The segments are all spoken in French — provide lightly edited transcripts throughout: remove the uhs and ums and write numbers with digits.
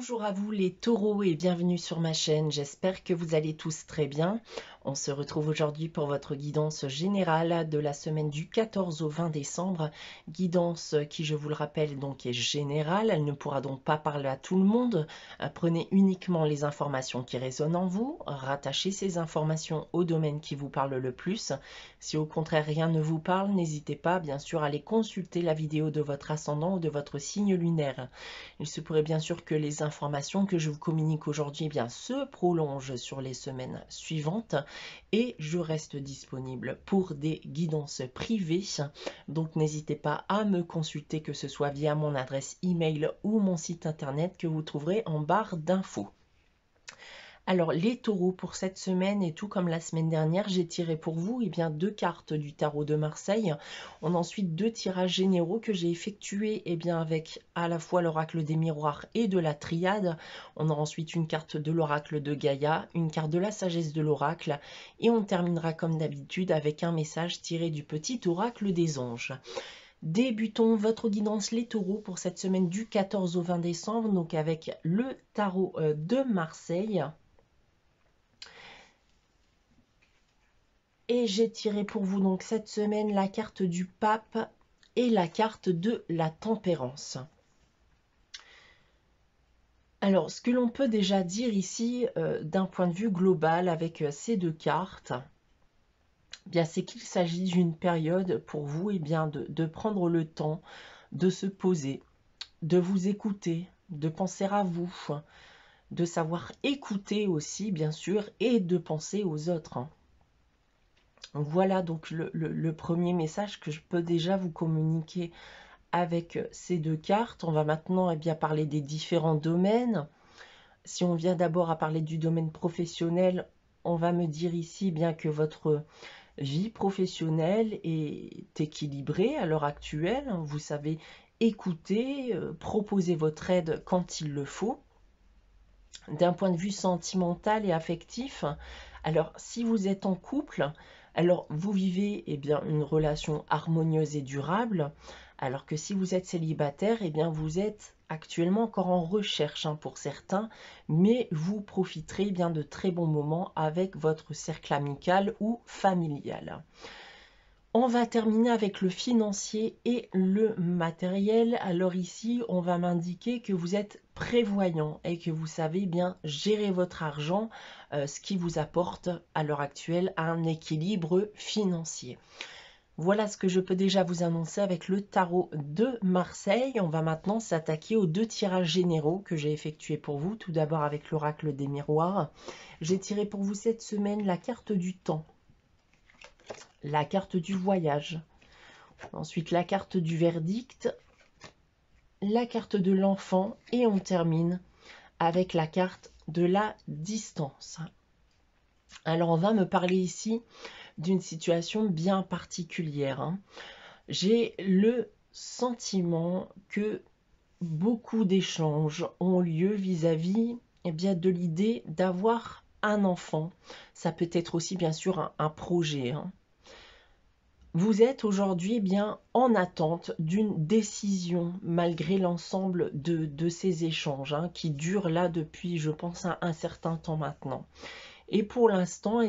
Bonjour à vous les taureaux et bienvenue sur ma chaîne, j'espère que vous allez tous très bien. On se retrouve aujourd'hui pour votre guidance générale de la semaine du 14 au 20 décembre. Guidance qui, je vous le rappelle, donc est générale, elle ne pourra donc pas parler à tout le monde. Prenez uniquement les informations qui résonnent en vous, rattachez ces informations au domaine qui vous parle le plus. Si au contraire rien ne vous parle, n'hésitez pas bien sûr à aller consulter la vidéo de votre ascendant ou de votre signe lunaire. Il se pourrait bien sûr que les informations que je vous communique aujourd'hui se prolongent sur les semaines suivantes et je reste disponible pour des guidances privées. Donc n'hésitez pas à me consulter, que ce soit via mon adresse email ou mon site internet que vous trouverez en barre d'infos. Alors les taureaux, pour cette semaine et tout comme la semaine dernière, j'ai tiré pour vous deux cartes du tarot de Marseille. On a ensuite deux tirages généraux que j'ai effectués avec à la fois l'oracle des miroirs et de la triade. On a ensuite une carte de l'oracle de Gaïa, une carte de la sagesse de l'oracle et on terminera comme d'habitude avec un message tiré du petit oracle des anges. Débutons votre guidance les taureaux pour cette semaine du 14 au 20 décembre, donc avec le tarot de Marseille. Et j'ai tiré pour vous donc cette semaine la carte du pape et la carte de la tempérance. Alors, ce que l'on peut déjà dire ici, d'un point de vue global avec ces deux cartes, c'est qu'il s'agit d'une période pour vous de prendre le temps de se poser, de vous écouter, de penser à vous, de savoir écouter aussi bien sûr et de penser aux autres. Voilà donc le premier message que je peux déjà vous communiquer avec ces deux cartes. On va maintenant parler des différents domaines. Si on vient d'abord à parler du domaine professionnel, on va me dire ici que votre vie professionnelle est équilibrée à l'heure actuelle. Vous savez écouter, proposer votre aide quand il le faut. D'un point de vue sentimental et affectif, alors si vous êtes en couple, alors vous vivez une relation harmonieuse et durable, alors que si vous êtes célibataire, vous êtes actuellement encore en recherche pour certains, mais vous profiterez de très bons moments avec votre cercle amical ou familial. On va terminer avec le financier et le matériel. Alors ici, on va m'indiquer que vous êtes prévoyant et que vous savez bien gérer votre argent, ce qui vous apporte à l'heure actuelle un équilibre financier. Voilà ce que je peux déjà vous annoncer avec le tarot de Marseille. On va maintenant s'attaquer aux deux tirages généraux que j'ai effectués pour vous. Tout d'abord avec l'oracle des miroirs. J'ai tiré pour vous cette semaine la carte du temps, la carte du voyage, ensuite la carte du verdict, la carte de l'enfant et on termine avec la carte de la distance. Alors on va me parler ici d'une situation bien particulière. J'ai le sentiment que beaucoup d'échanges ont lieu vis-à-vis de l'idée d'avoir un enfant. Ça peut être aussi bien sûr un projet. Vous êtes aujourd'hui en attente d'une décision malgré l'ensemble de ces échanges qui durent là depuis, je pense, un certain temps maintenant. Et pour l'instant,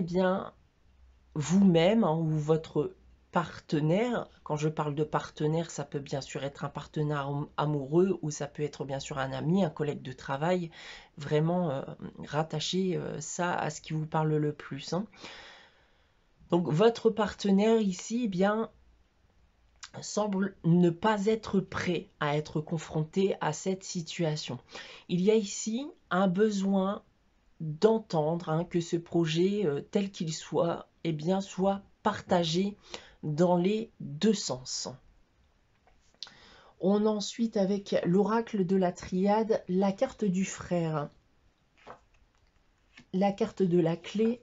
vous-même ou votre partenaire, quand je parle de partenaire, ça peut bien sûr être un partenaire amoureux ou ça peut être bien sûr un ami, un collègue de travail, vraiment rattacher ça à ce qui vous parle le plus. Donc votre partenaire ici, semble ne pas être prêt à être confronté à cette situation. Il y a ici un besoin d'entendre que ce projet, tel qu'il soit, soit partagé dans les deux sens. On a ensuite avec l'oracle de la triade, la carte du frère, la carte de la clé,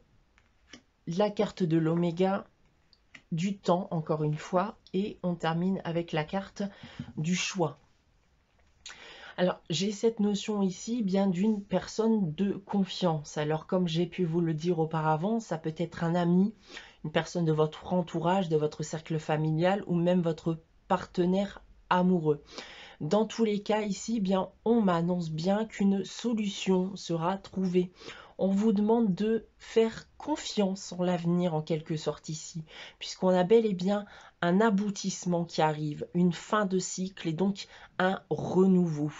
la carte de l'oméga, du temps encore une fois, et on termine avec la carte du choix. Alors j'ai cette notion ici d'une personne de confiance. Alors comme j'ai pu vous le dire auparavant, ça peut être un ami, une personne de votre entourage, de votre cercle familial ou même votre partenaire amoureux. Dans tous les cas, ici, eh bien, on m'annonce bien qu'une solution sera trouvée. On vous demande de faire confiance en l'avenir en quelque sorte ici, puisqu'on a bel et bien un aboutissement qui arrive, une fin de cycle et donc un renouveau.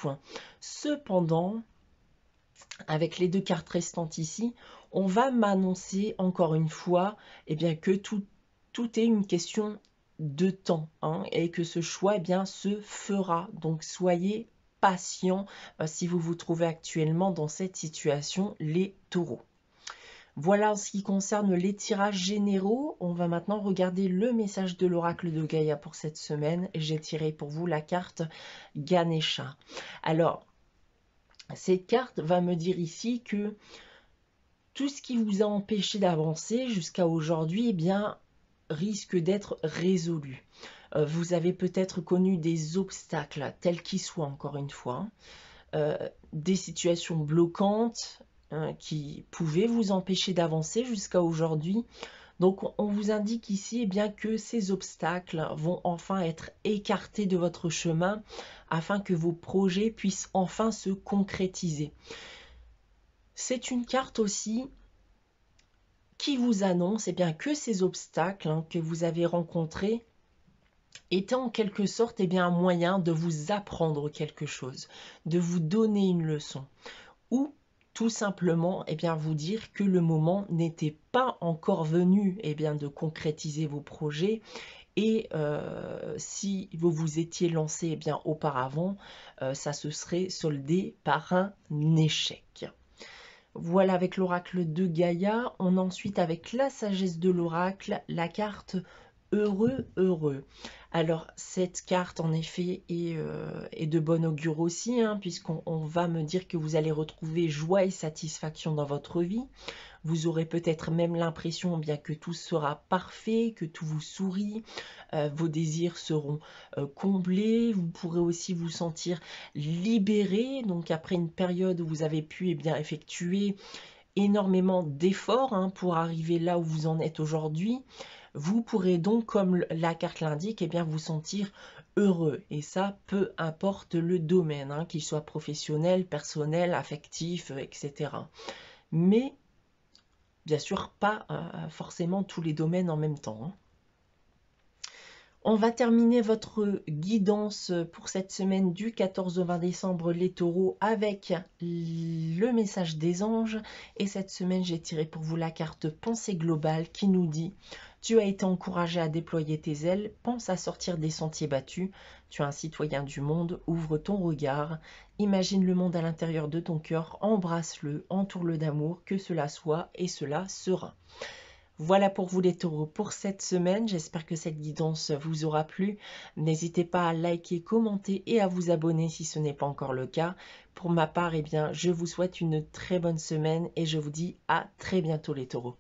Cependant, avec les deux cartes restantes ici, on va m'annoncer encore une fois eh bien, que tout est une question de temps hein, et que ce choix eh bien, se fera. Donc soyez patient si vous vous trouvez actuellement dans cette situation, les taureaux. Voilà en ce qui concerne les tirages généraux. On va maintenant regarder le message de l'oracle de Gaïa pour cette semaine. J'ai tiré pour vous la carte Ganesha. Alors, cette carte va me dire ici que tout ce qui vous a empêché d'avancer jusqu'à aujourd'hui, eh bien, risque d'être résolu. Vous avez peut-être connu des obstacles, tels qu'ils soient, encore une fois, des situations bloquantes qui pouvaient vous empêcher d'avancer jusqu'à aujourd'hui. Donc, on vous indique ici eh bien, que ces obstacles vont enfin être écartés de votre chemin afin que vos projets puissent enfin se concrétiser. C'est une carte aussi qui vous annonce eh bien, que ces obstacles que vous avez rencontrés étaient en quelque sorte eh bien, un moyen de vous apprendre quelque chose, de vous donner une leçon, ou tout simplement eh bien, vous dire que le moment n'était pas encore venu eh bien, de concrétiser vos projets. Et si vous vous étiez lancé eh bien, auparavant, ça se serait soldé par un échec. Voilà avec l'oracle de Gaïa. On a ensuite avec la sagesse de l'oracle, la carte heureux, heureux. Alors cette carte en effet est de bon augure aussi, hein, puisqu'on va me dire que vous allez retrouver joie et satisfaction dans votre vie. Vous aurez peut-être même l'impression bien que tout sera parfait, que tout vous sourit, vos désirs seront comblés. Vous pourrez aussi vous sentir libéré, donc après une période où vous avez pu eh bien, effectuer énormément d'efforts hein, pour arriver là où vous en êtes aujourd'hui. Vous pourrez donc, comme la carte l'indique, eh bien, vous sentir heureux. Et ça, peu importe le domaine, hein, qu'il soit professionnel, personnel, affectif, etc. Mais bien sûr, pas forcément tous les domaines en même temps. Hein. On va terminer votre guidance pour cette semaine du 14 au 20 décembre, les taureaux, avec le message des anges. Et cette semaine, j'ai tiré pour vous la carte pensée globale qui nous dit « Tu as été encouragé à déployer tes ailes, pense à sortir des sentiers battus. Tu es un citoyen du monde, ouvre ton regard. Imagine le monde à l'intérieur de ton cœur, embrasse-le, entoure-le d'amour, que cela soit et cela sera. » Voilà pour vous les taureaux pour cette semaine. J'espère que cette guidance vous aura plu. N'hésitez pas à liker, commenter et à vous abonner si ce n'est pas encore le cas. Pour ma part, eh bien, je vous souhaite une très bonne semaine et je vous dis à très bientôt les taureaux.